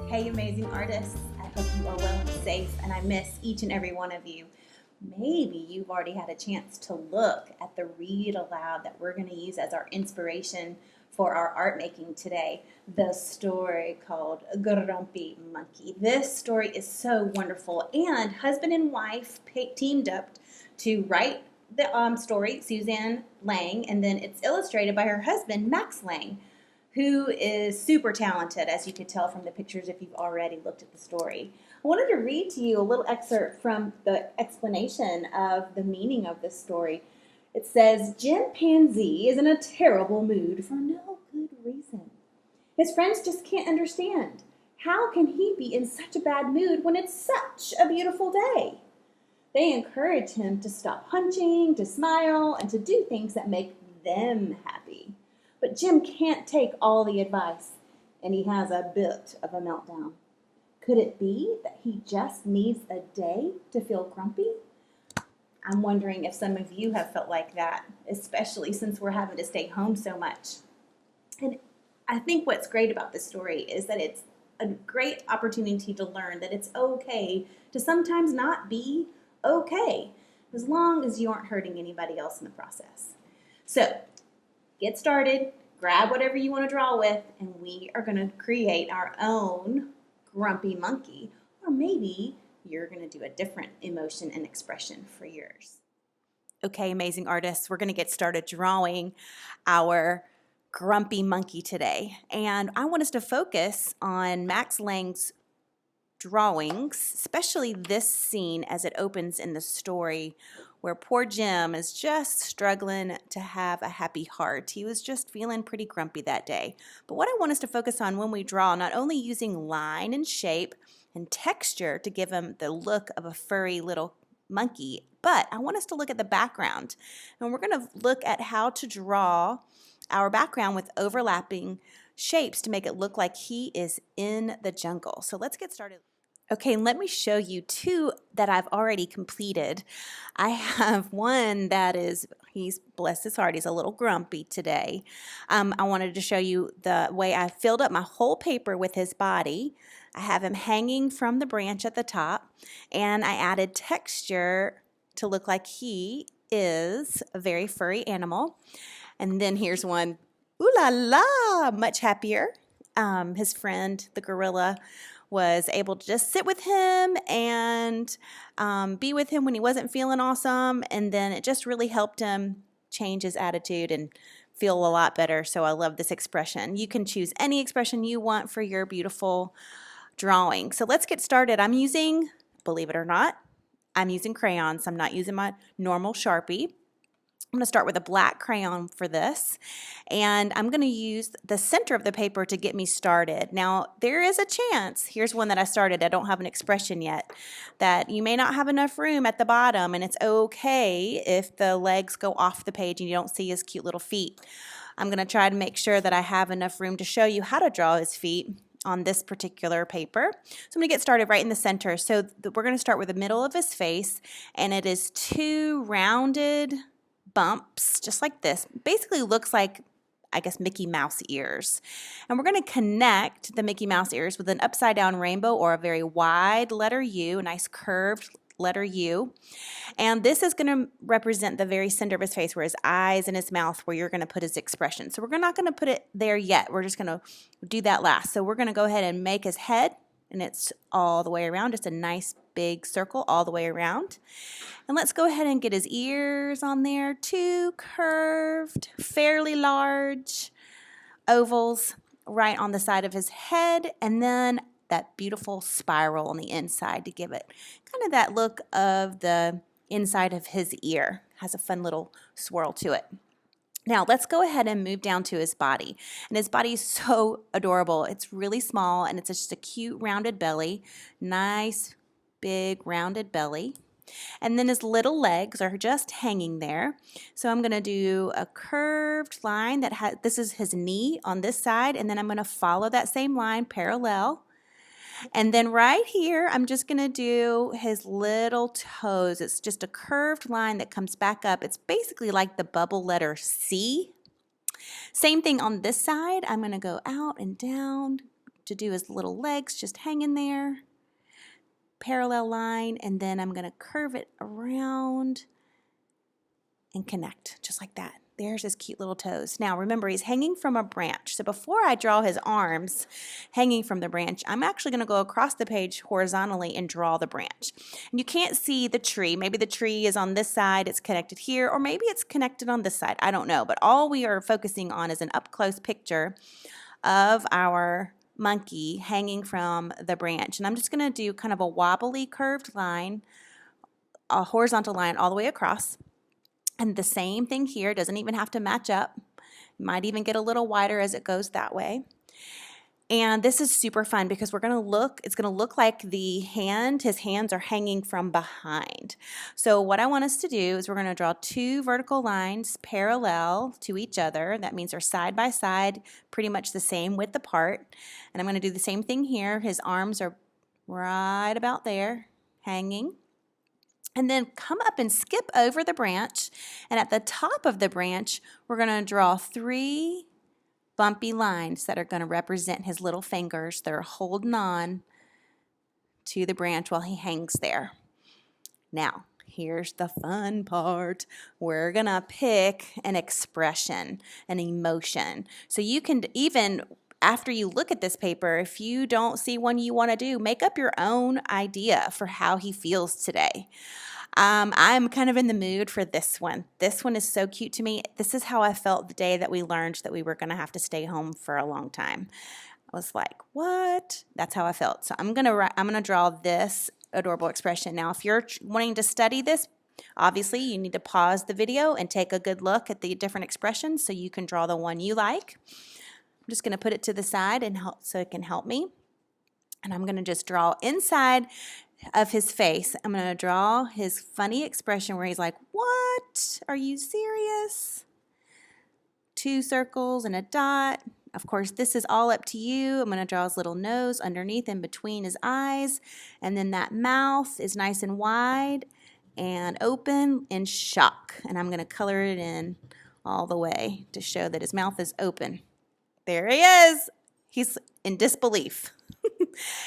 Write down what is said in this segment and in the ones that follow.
Hey, amazing artists. I hope you are well and safe, and I miss each and every one of you. Maybe you've already had a chance to look at the read aloud that we're going to use as our inspiration for our art making today. The story called Grumpy Monkey. This story is so wonderful, and husband and wife teamed up to write the story, Suzanne Lang, and then it's illustrated by her husband, Max Lang, who is super talented, as you could tell from the pictures if you've already looked at the story. I wanted to read to you a little excerpt from the explanation of the meaning of this story. It says, Chimpanzee is in a terrible mood for no good reason. His friends just can't understand. How can he be in such a bad mood when it's such a beautiful day? They encourage him to stop hunching, to smile, and to do things that make them happy. But Jim can't take all the advice, and he has a bit of a meltdown. Could it be that he just needs a day to feel grumpy? I'm wondering if some of you have felt like that, especially since we're having to stay home so much. And I think what's great about this story is that it's a great opportunity to learn that it's okay to sometimes not be okay, as long as you aren't hurting anybody else in the process. So, get started, grab whatever you want to draw with, and we are going to create our own grumpy monkey. Or maybe you're going to do a different emotion and expression for yours. Okay, amazing artists, we're going to get started drawing our grumpy monkey today. And I want us to focus on Max Lang's drawings, especially this scene as it opens in the story where poor Jim is just struggling to have a happy heart. He was just feeling pretty grumpy that day. But what I want us to focus on when we draw, not only using line and shape and texture to give him the look of a furry little monkey, but I want us to look at the background. And we're going to look at how to draw our background with overlapping shapes to make it look like he is in the jungle. So let's get started. Okay, let me show you two that I've already completed. I have one that is, he's, bless his heart, he's a little grumpy today. I wanted to show you the way I filled up my whole paper with his body. I have him hanging from the branch at the top, and I added texture to look like he is a very furry animal. And then here's one, ooh la la, much happier. His friend, the gorilla, was able to just sit with him and be with him when he wasn't feeling awesome, and then it just really helped him change his attitude and feel a lot better. So I love this expression. You can choose any expression you want for your beautiful drawing. So let's get started. I'm using, believe it or not, I'm using crayons. I'm not using my normal Sharpie. I'm going to start with a black crayon for this, and I'm going to use the center of the paper to get me started. Now, there is a chance, here's one that I started, I don't have an expression yet, that you may not have enough room at the bottom, and it's okay if the legs go off the page and you don't see his cute little feet. I'm going to try to make sure that I have enough room to show you how to draw his feet on this particular paper. So I'm going to get started right in the center. So we're going to start with the middle of his face, and it is two rounded bumps, just like this. Basically looks like, I guess, Mickey Mouse ears. And we're going to connect the Mickey Mouse ears with an upside down rainbow or a very wide letter U, a nice curved letter U. And this is going to represent the very center of his face, where his eyes and his mouth, where you're going to put his expression. So we're not going to put it there yet. We're just going to do that last. So we're going to go ahead and make his head, and it's all the way around, just a nice big circle all the way around. And let's go ahead and get his ears on there, two curved, fairly large ovals right on the side of his head, and then that beautiful spiral on the inside to give it kind of that look of the inside of his ear. Has a fun little swirl to it. Now, let's go ahead and move down to his body. And his body is so adorable. It's really small, and it's just a cute rounded belly. Nice, big, rounded belly. And then his little legs are just hanging there. So I'm going to do a curved line that has, this is his knee on this side, and then I'm going to follow that same line parallel. And then right here, I'm just going to do his little toes. It's just a curved line that comes back up. It's basically like the bubble letter C. Same thing on this side. I'm going to go out and down to do his little legs just hanging there. Parallel line, and then I'm going to curve it around and connect just like that. There's his cute little toes. Now remember, he's hanging from a branch. So before I draw his arms hanging from the branch, I'm actually going to go across the page horizontally and draw the branch. And you can't see the tree. Maybe the tree is on this side, it's connected here, or maybe it's connected on this side. I don't know. But all we are focusing on is an up-close picture of our monkey hanging from the branch. And I'm just going to do kind of a wobbly curved line, a horizontal line all the way across. And the same thing here, doesn't even have to match up. Might even get a little wider as it goes that way. And this is super fun because it's going to look like his hands are hanging from behind. So what I want us to do is we're going to draw two vertical lines parallel to each other. That means they're side by side, pretty much the same width apart. And I'm going to do the same thing here. His arms are right about there, hanging. And then come up and skip over the branch. And at the top of the branch, we're going to draw 3 bumpy lines that are going to represent his little fingers that are holding on to the branch while he hangs there. Now, here's the fun part. We're going to pick an expression, an emotion. So you can even, after you look at this paper, if you don't see one you want to do, make up your own idea for how he feels today. I'm kind of in the mood for this one. This one is so cute to me. This is how I felt the day that we learned that we were going to have to stay home for a long time. I was like, what? That's how I felt. So I'm gonna draw this adorable expression. Now, if you're wanting to study this, obviously you need to pause the video and take a good look at the different expressions so you can draw the one you like. I'm just going to put it to the side and so it can help me. And I'm going to just draw inside of his face. I'm going to draw his funny expression where he's like, what? Are you serious? 2 circles and a dot. Of course, this is all up to you. I'm going to draw his little nose underneath and between his eyes. And then that mouth is nice and wide and open in shock. And I'm going to color it in all the way to show that his mouth is open. There he is. He's in disbelief.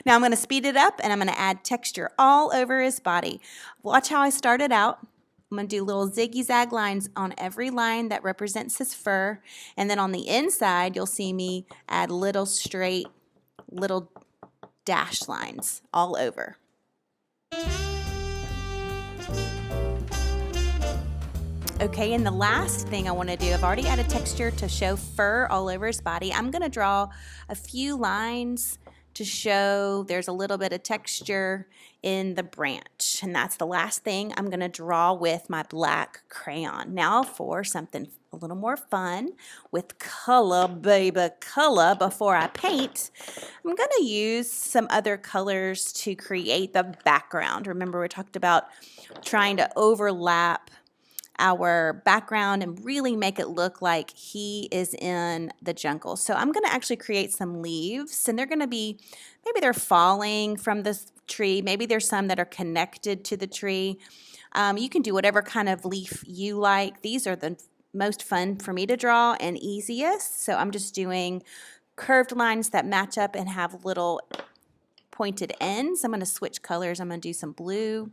Now I'm going to speed it up and I'm going to add texture all over his body. Watch how I started out. I'm going to do little ziggy-zag lines on every line that represents his fur. And then on the inside, you'll see me add little straight, little dash lines all over. Okay, and the last thing I want to do, I've already added texture to show fur all over his body. I'm going to draw a few lines to show there's a little bit of texture in the branch. And that's the last thing I'm going to draw with my black crayon. Now for something a little more fun with color, baby, color before I paint. I'm going to use some other colors to create the background. Remember, we talked about trying to overlap our background and really make it look like he is in the jungle. So I'm going to actually create some leaves, and they're going to be, maybe they're falling from this tree, maybe there's some that are connected to the tree. You can do whatever kind of leaf you like. These are the most fun for me to draw and easiest. So I'm just doing curved lines that match up and have little pointed ends. I'm going to switch colors. I'm going to do some blue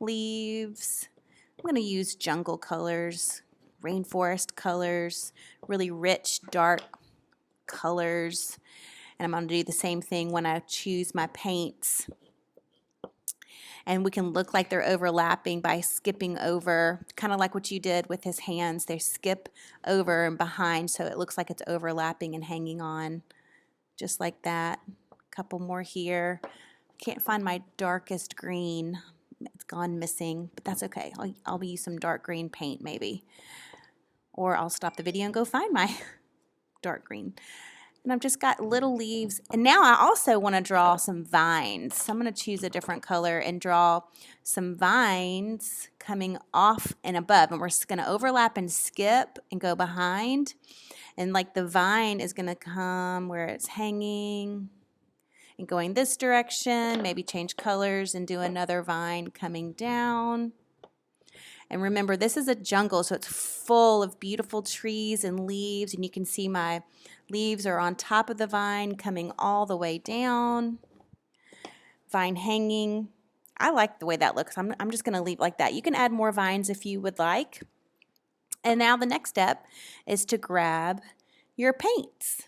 leaves. I'm going to use jungle colors, rainforest colors, really rich, dark colors. And I'm going to do the same thing when I choose my paints. And we can look like they're overlapping by skipping over, kind of like what you did with his hands. They skip over and behind, so it looks like it's overlapping and hanging on, just like that. A couple more here. Can't find my darkest green. It's gone missing, but that's okay. I'll use some dark green paint maybe. Or I'll stop the video and go find my dark green. And I've just got little leaves. And now I also want to draw some vines. So I'm going to choose a different color and draw some vines coming off and above. And we're just going to overlap and skip and go behind. And like the vine is going to come where it's hanging and going this direction, maybe change colors and do another vine coming down. And remember, this is a jungle, so it's full of beautiful trees and leaves, and you can see my leaves are on top of the vine coming all the way down. Vine hanging. I like the way that looks. I'm just going to leave like that. You can add more vines if you would like. And now the next step is to grab your paints.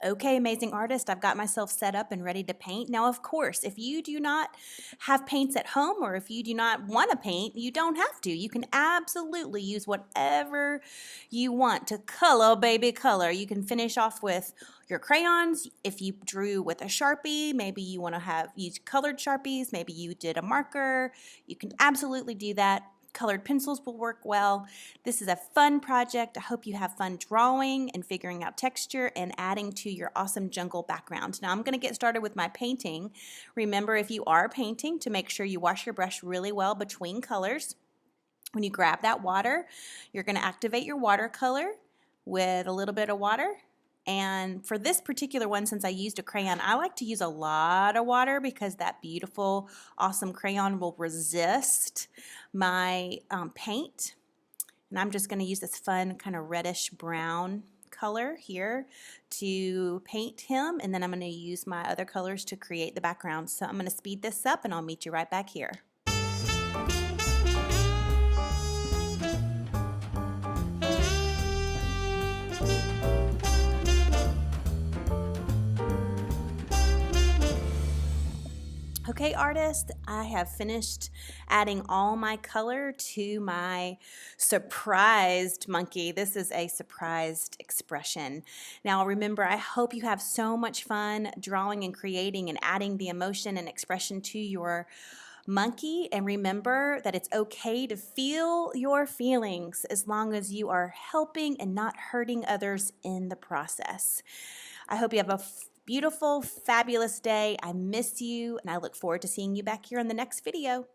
Okay, amazing artist, I've got myself set up and ready to paint. Now, of course, if you do not have paints at home or if you do not want to paint, you don't have to. You can absolutely use whatever you want to color, baby, color. You can finish off with your crayons. If you drew with a Sharpie, maybe you want to use colored Sharpies. Maybe you did a marker. You can absolutely do that. Colored pencils will work well. This is a fun project. I hope you have fun drawing and figuring out texture and adding to your awesome jungle background. Now I'm going to get started with my painting. Remember, if you are painting, to make sure you wash your brush really well between colors. When you grab that water, you're going to activate your watercolor with a little bit of water. And for this particular one, since I used a crayon, I like to use a lot of water because that beautiful, awesome crayon will resist my paint. And I'm just going to use this fun kind of reddish brown color here to paint him. And then I'm going to use my other colors to create the background. So I'm going to speed this up and I'll meet you right back here. Okay, artist, I have finished adding all my color to my surprised monkey. This is a surprised expression. Now remember, I hope you have so much fun drawing and creating and adding the emotion and expression to your monkey. And remember that it's okay to feel your feelings as long as you are helping and not hurting others in the process. I hope you have a beautiful, fabulous day. I miss you, and I look forward to seeing you back here in the next video.